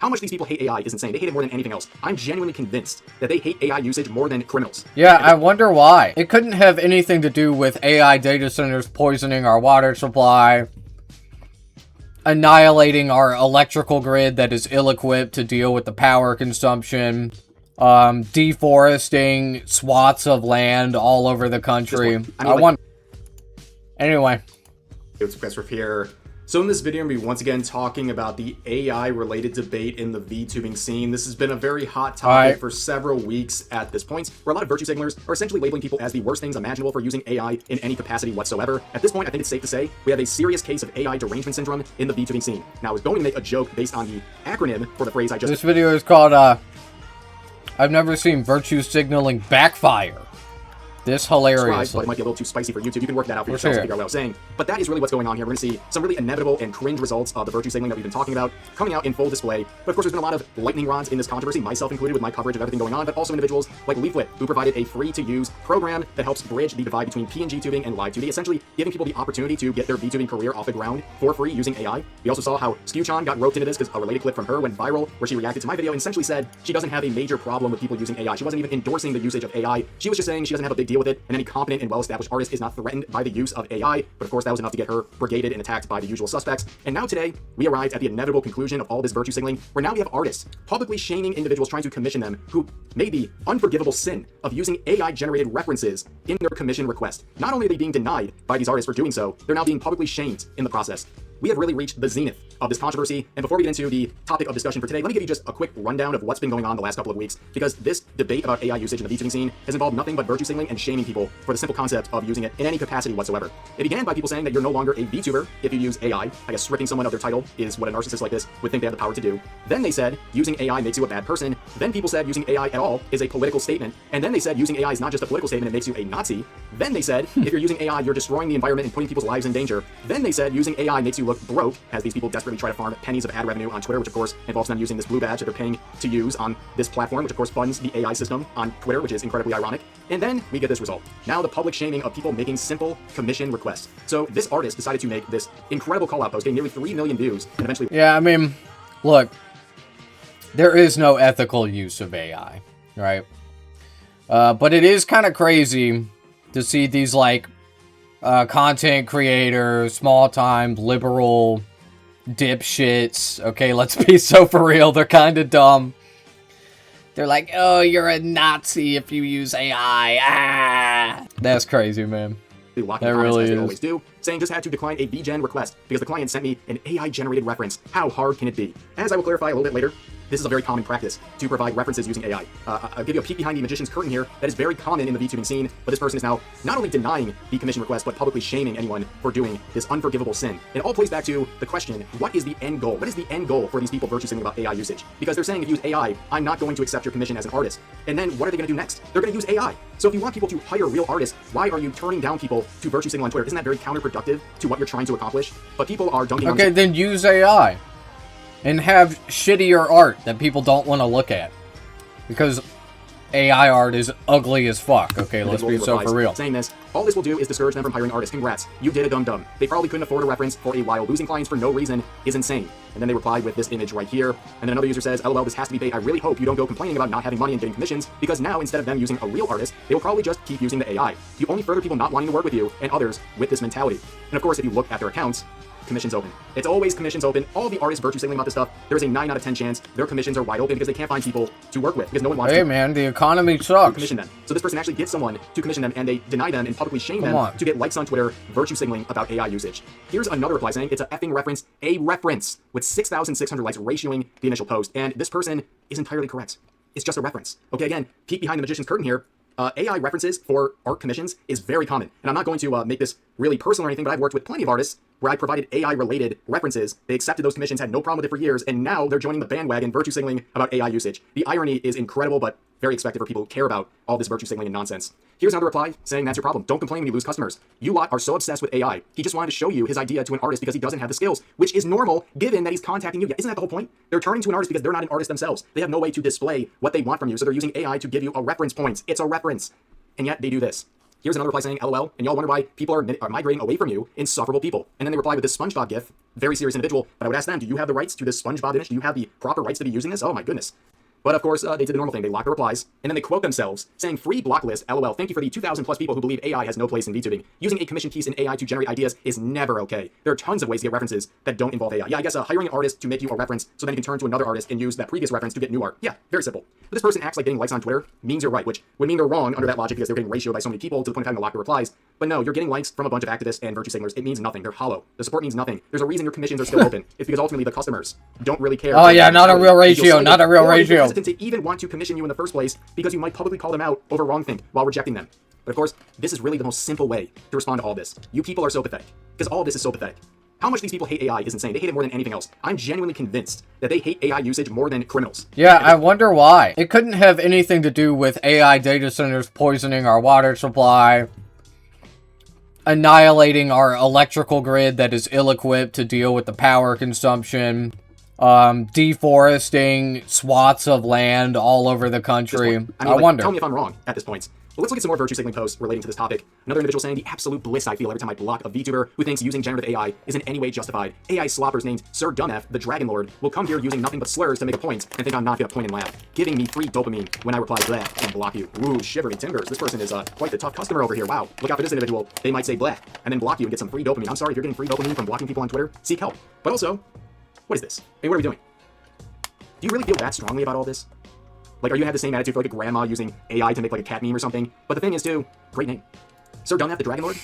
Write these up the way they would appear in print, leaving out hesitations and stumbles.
How much these people hate AI is insane. They hate it more than anything else. I'm genuinely convinced that they hate AI usage more than criminals. Yeah, I wonder why. It couldn't have anything to do with AI data centers poisoning our water supply, annihilating our electrical grid that is ill-equipped to deal with the power consumption, deforesting swaths of land all over the country. Anyway. It's Christopher here. So in this video, I'm going to be once again talking about the AI-related debate in the VTubing scene. This has been a very hot topic for several weeks at this point, where a lot of virtue signalers are essentially labeling people as the worst things imaginable for using AI in any capacity whatsoever. At this point, I think it's safe to say we have a serious case of AI derangement syndrome in the VTubing scene. Now, I was going to make a joke based on the acronym for the phrase I just... This video is called, I've never seen virtue signaling backfire. This hilarious. But it might be a little too spicy for YouTube. You can work that out for yourself to figure out what I was saying. But that is really what's going on here. We're going to see some really inevitable and cringe results of the virtue signaling that we've been talking about coming out in full display. But of course, there's been a lot of lightning rods in this controversy, myself included with my coverage of everything going on, but also individuals like Leaflet, who provided a free-to-use program that helps bridge the divide between PNG tubing and live 2D, essentially giving people the opportunity to get their VTubing career off the ground for free using AI. We also saw how Skewchan got roped into this because a related clip from her went viral where she reacted to my video and essentially said she doesn't have a major problem with people using AI. She wasn't even endorsing the usage of AI. She was just saying she doesn't have a big deal with it, and any competent and well-established artist is not threatened by the use of AI, but of course that was enough to get her brigaded and attacked by the usual suspects. And now today, we arrived at the inevitable conclusion of all this virtue signaling, where now we have artists publicly shaming individuals trying to commission them who made the unforgivable sin of using AI-generated references in their commission request. Not only are they being denied by these artists for doing so, they're now being publicly shamed in the process. We have really reached the zenith of this controversy, and before we get into the topic of discussion for today, let me give you just a quick rundown of what's been going on the last couple of weeks, because this debate about AI usage in the VTubing scene has involved nothing but virtue signaling and shaming people for the simple concept of using it in any capacity whatsoever. It began by people saying that you're no longer a VTuber if you use AI. I guess stripping someone of their title is what a narcissist like this would think they have the power to do. Then they said using AI makes you a bad person. Then people said using AI at all is a political statement. And then they said using AI is not just a political statement, it makes you a Nazi. Then they said if you're using AI, you're destroying the environment and putting people's lives in danger. Then they said using AI makes you look broke, as these people desperately try to farm pennies of ad revenue on Twitter, which of course involves them using this blue badge that they're paying to use on this platform, which of course funds the AI system on Twitter, which is incredibly ironic. And then we get this result. Now the public shaming of people making simple commission requests. So this artist decided to make this incredible call-out post, getting nearly 3 million views, and eventually... Yeah, I mean, look, there is no ethical use of AI, right? But it is kind of crazy to see these, like, content creators, small-time, liberal dipshits. Okay, let's be so for real. They're kind of dumb. They're like, oh, you're a Nazi if you use AI. Ah! That's crazy, man. That really is. They always do, saying just had to decline a VGen request because the client sent me an AI-generated reference. How hard can it be? As I will clarify a little bit later, this is a very common practice to provide references using AI. I'll give you a peek behind the magician's curtain here. That is very common in the VTubing scene, but this person is now not only denying the commission request, but publicly shaming anyone for doing this unforgivable sin. It all plays back to the question, what is the end goal? What is the end goal for these people virtue signaling about AI usage? Because they're saying if you use AI, I'm not going to accept your commission as an artist. And then what are they going to do next? They're going to use AI. So if you want people to hire real artists, why are you turning down people to virtue signal on Twitter? Isn't that very counterproductive to what you're trying to accomplish? But people are dunking on... Okay, then use AI. And have shittier art that people don't want to look at. Because AI art is ugly as fuck. Okay, let's be so for real. Saying this, all this will do is discourage them from hiring artists. Congrats, you did a dum-dum. They probably couldn't afford a reference for a while. Losing clients for no reason is insane. And then they replied with this image right here. And then another user says, LOL, this has to be bait. I really hope you don't go complaining about not having money and getting commissions, because now instead of them using a real artist, they will probably just keep using the AI. You only further people not wanting to work with you and others with this mentality. And of course, if you look at their accounts, commissions open. It's always commissions open. All the artists virtue signaling about this stuff, there's a 9 out of 10 chance their commissions are wide open because they can't find people to work with, because no one wants to. Hey man, the economy sucks. Commission them. So this person actually gets someone to commission them, and they deny them and publicly shame them to get likes on Twitter virtue signaling about AI usage. Here's another reply saying it's a effing reference, a reference, with 6,600 likes ratioing the initial post, and this person is entirely correct. It's just a reference. Okay, again, peek behind the magician's curtain here. AI references for art commissions is very common. And I'm not going to make this really personal or anything, but I've worked with plenty of artists where I provided AI-related references. They accepted those commissions, had no problem with it for years, and now they're joining the bandwagon virtue signaling about AI usage. The irony is incredible, but very expected for people who care about all this virtue signaling and nonsense. Here's another reply saying that's your problem. Don't complain when you lose customers. You lot are so obsessed with AI. He just wanted to show you his idea to an artist because he doesn't have the skills, which is normal given that he's contacting you. Yeah, isn't that the whole point? They're turning to an artist because they're not an artist themselves. They have no way to display what they want from you, so they're using AI to give you a reference point. It's a reference. And yet they do this. Here's another reply saying, LOL, and y'all wonder why people are migrating away from you, insufferable people. And then they reply with this SpongeBob gif, very serious individual, but I would ask them, do you have the rights to this SpongeBob image? Do you have the proper rights to be using this? Oh my goodness. But of course, they did the normal thing. They lock the replies, and then they quote themselves, saying, free block list, LOL, thank you for the 2,000 plus people who believe AI has no place in VTubing. Using a commission piece in AI to generate ideas is never okay. There are tons of ways to get references that don't involve AI. Yeah, I guess hiring an artist to make you a reference so then you can turn to another artist and use that previous reference to get new art. Yeah, very simple. But this person acts like getting likes on Twitter means you're right, which would mean they're wrong under that logic because they're getting ratioed by so many people to the point of having to lock the replies. But no, you're getting likes from a bunch of activists and virtue signalers. It means nothing. They're hollow. The support means nothing. There's a reason your commissions are still open. It's because ultimately the customers don't really care. Oh yeah, not a real ratio, not a real ratio. You're hesitant to even want to commission you in the first place because you might publicly call them out over wrongthink while rejecting them. But of course, this is really the most simple way to respond to all this. You people are so pathetic because all this is so pathetic. How much these people hate AI is insane. They hate it more than anything else. I'm genuinely convinced that they hate AI usage more than criminals. Yeah, I wonder why. It couldn't have anything to do with AI data centers poisoning our water supply, annihilating our electrical grid that is ill-equipped to deal with the power consumption, deforesting swaths of land all over the country. I wonder. Tell me if I'm wrong at this point. Well, let's look at some more virtue signaling posts relating to this topic. Another individual saying, the absolute bliss I feel every time I block a VTuber who thinks using generative AI is in any way justified. AI sloppers named Sir Dumf, the Dragon Lord, will come here using nothing but slurs to make a point and think I'm not going to point and laugh, giving me free dopamine when I reply bleh and block you. Ooh, shivery timbers. This person is quite the tough customer over here. Wow. Look out for this individual. They might say bleh and then block you and get some free dopamine. I'm sorry if you're getting free dopamine from blocking people on Twitter. Seek help. But also, what is this? I mean, what are we doing? Do you really feel that strongly about all this? Like, are you gonna have the same attitude for like a grandma using AI to make like a cat meme or something? But the thing is too, great name. Sir Dumf, the Dragon Lord?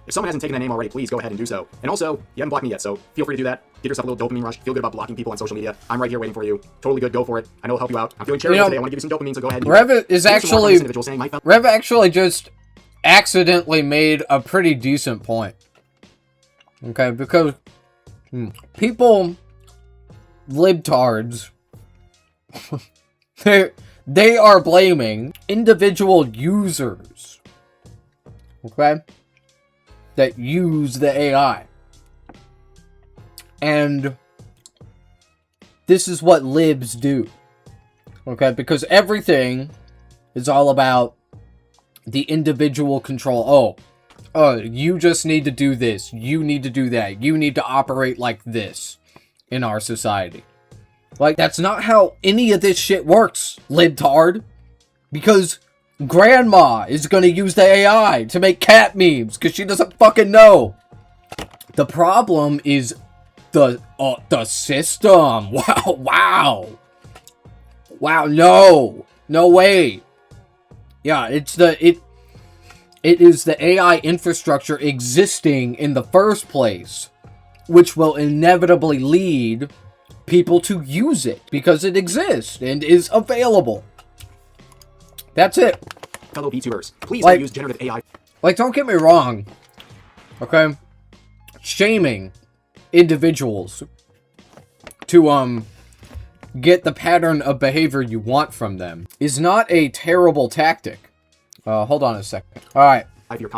If someone hasn't taken that name already, please go ahead and do so. And also, you haven't blocked me yet, so feel free to do that. Give yourself a little dopamine rush. Feel good about blocking people on social media. I'm right here waiting for you. Totally good, go for it. I know it'll help you out. I'm feeling charitable today. I want to give you some dopamine, so go ahead. Rev actually just accidentally made a pretty decent point. Okay, because people, libtards, they are blaming individual users, okay, that use the AI. And this is what libs do, okay, because everything is all about the individual control. Oh, you just need to do this, you need to do that, you need to operate like this in our society. Like, that's not how any of this shit works, libtard. Because grandma is gonna use the AI to make cat memes, because she doesn't fucking know. The problem is the system. Wow, no way. Yeah, it is the AI infrastructure existing in the first place, which will inevitably lead people to use it because it exists and is available. That's it. Fellow VTubers, please don't use generative AI. Like, don't get me wrong, okay? Shaming individuals to get the pattern of behavior you want from them is not a terrible tactic. Hold on a second. All right,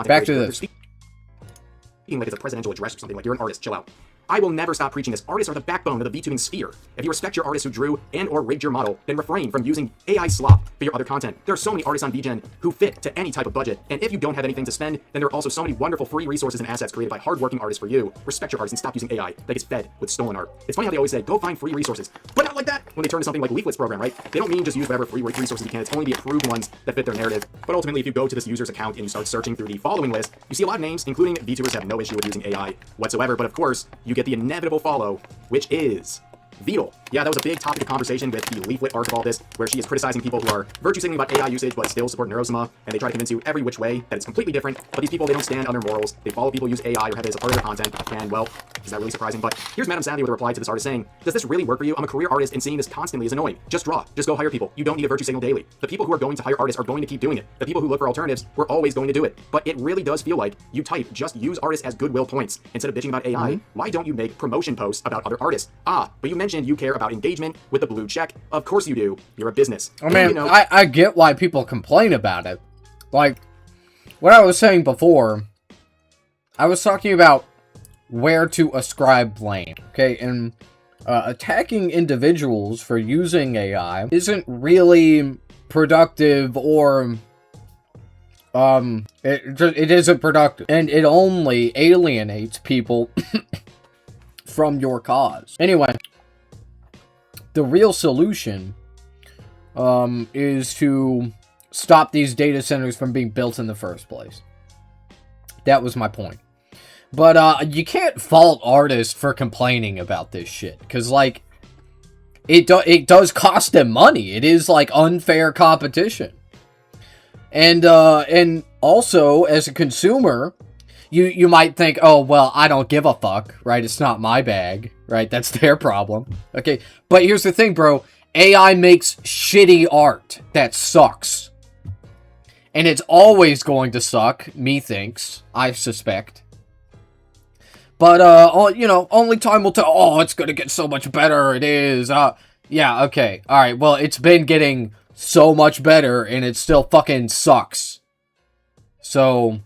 back to this. Speaking like it's a presidential address or something, like you're an artist, chill out. I will never stop preaching this. Artists are the backbone of the VTubing sphere. If you respect your artist who drew and or rigged your model, then refrain from using AI slop for your other content. There are so many artists on VGen who fit to any type of budget, and if you don't have anything to spend, then there are also so many wonderful free resources and assets created by hardworking artists for you. Respect your artists and stop using AI that gets fed with stolen art. It's funny how they always say, go find free resources, but not like that when they turn to something like Leaflet's program, right? They don't mean just use whatever free resources you can. It's only the approved ones that fit their narrative. But ultimately, if you go to this user's account and you start searching through the following list, you see a lot of names, including VTubers have no issue with using AI whatsoever, but of course, you get the inevitable follow, which is Beetle. Yeah, that was a big topic of conversation with the Leaflet arc of all this, where she is criticizing people who are virtue signaling about AI usage but still support Neurosma, and they try to convince you every which way that it's completely different. But these people, they don't stand on their morals. They follow people who use AI or have it as a part of their content, and well, is that really surprising? But here's Madam Savvy with a reply to this artist saying, does this really work for you? I'm a career artist, and seeing this constantly is annoying. Just draw. Just go hire people. You don't need a virtue signal daily. The people who are going to hire artists are going to keep doing it. The people who look for alternatives, we're always going to do it. But it really does feel like you type, just use artists as goodwill points. Instead of bitching about AI, why don't you make promotion posts about other artists? Ah, but you mentioned you care about engagement with the blue check. Of course you do. You're a business. I mean, you know, I get why people complain about it. Like, what I was saying before, I was talking about where to ascribe blame, okay? And attacking individuals for using AI isn't really productive or it isn't productive, and it only alienates people from your cause. Anyway, the real solution is to stop these data centers from being built in the first place. That was my point. But you can't fault artists for complaining about this shit, because like it does cost them money. It is like unfair competition. And also, as a consumer, you might think, oh, well, I don't give a fuck, right? It's not my bag, right? That's their problem. Okay, but here's the thing, bro. AI makes shitty art that sucks. And it's always going to suck, methinks, I suspect. But, you know, only time will tell. Oh, it's gonna get so much better, it is. Yeah, okay. Alright, well, it's been getting so much better, and it still fucking sucks. So,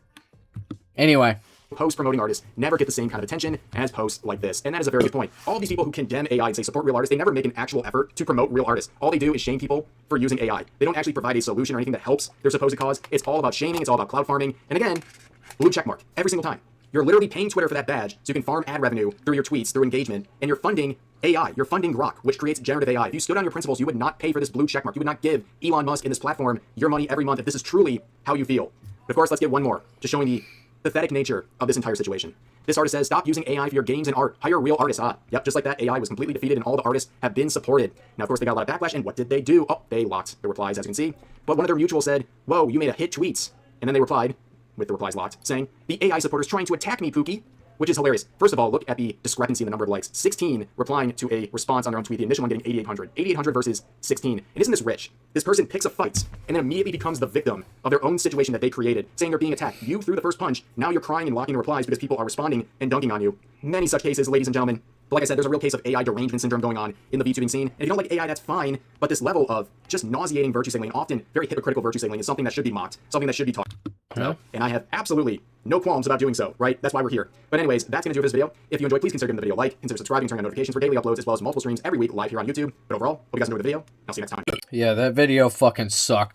anyway. Posts promoting artists never get the same kind of attention as posts like this. And that is a very good point. All these people who condemn AI and say support real artists, they never make an actual effort to promote real artists. All they do is shame people for using AI. They don't actually provide a solution or anything that helps their supposed cause. It's all about shaming. It's all about cloud farming. And again, blue checkmark every single time. You're literally paying Twitter for that badge so you can farm ad revenue through your tweets, through engagement, and you're funding AI. You're funding Grok, which creates generative AI. If you stood on your principles, you would not pay for this blue checkmark. You would not give Elon Musk and this platform your money every month if this is truly how you feel. But of course, let's get one more, just showing the pathetic nature of this entire situation. This artist says, stop using AI for your games and art. Hire real artists. Yep, just like that, AI was completely defeated and all the artists have been supported. Now, of course, they got a lot of backlash, and what did they do? Oh, they locked the replies, as you can see. But one of their mutuals said, whoa, you made a hit tweets. And then they replied, with the replies locked, saying, the AI supporter's trying to attack me, Pookie. Which is hilarious. First of all, look at the discrepancy in the number of likes. 16 replying to a response on their own tweet. The initial one getting 8,800. 8,800 versus 16. And isn't this rich? This person picks a fight and then immediately becomes the victim of their own situation that they created, saying they're being attacked. You threw the first punch. Now you're crying and locking the replies because people are responding and dunking on you. Many such cases, ladies and gentlemen. But like I said, there's a real case of AI derangement syndrome going on in the VTubing scene. And if you don't like AI, that's fine. But this level of just nauseating virtue signaling, often very hypocritical virtue signaling, is something that should be mocked, something that should be taught. Yeah. And I have absolutely no qualms about doing so, right? That's why we're here. But anyways, that's going to do it for this video. If you enjoyed, please consider giving the video a like, consider subscribing, turning on notifications for daily uploads, as well as multiple streams every week live here on YouTube. But overall, hope you guys enjoyed the video. I'll see you next time. Yeah, that video fucking sucked.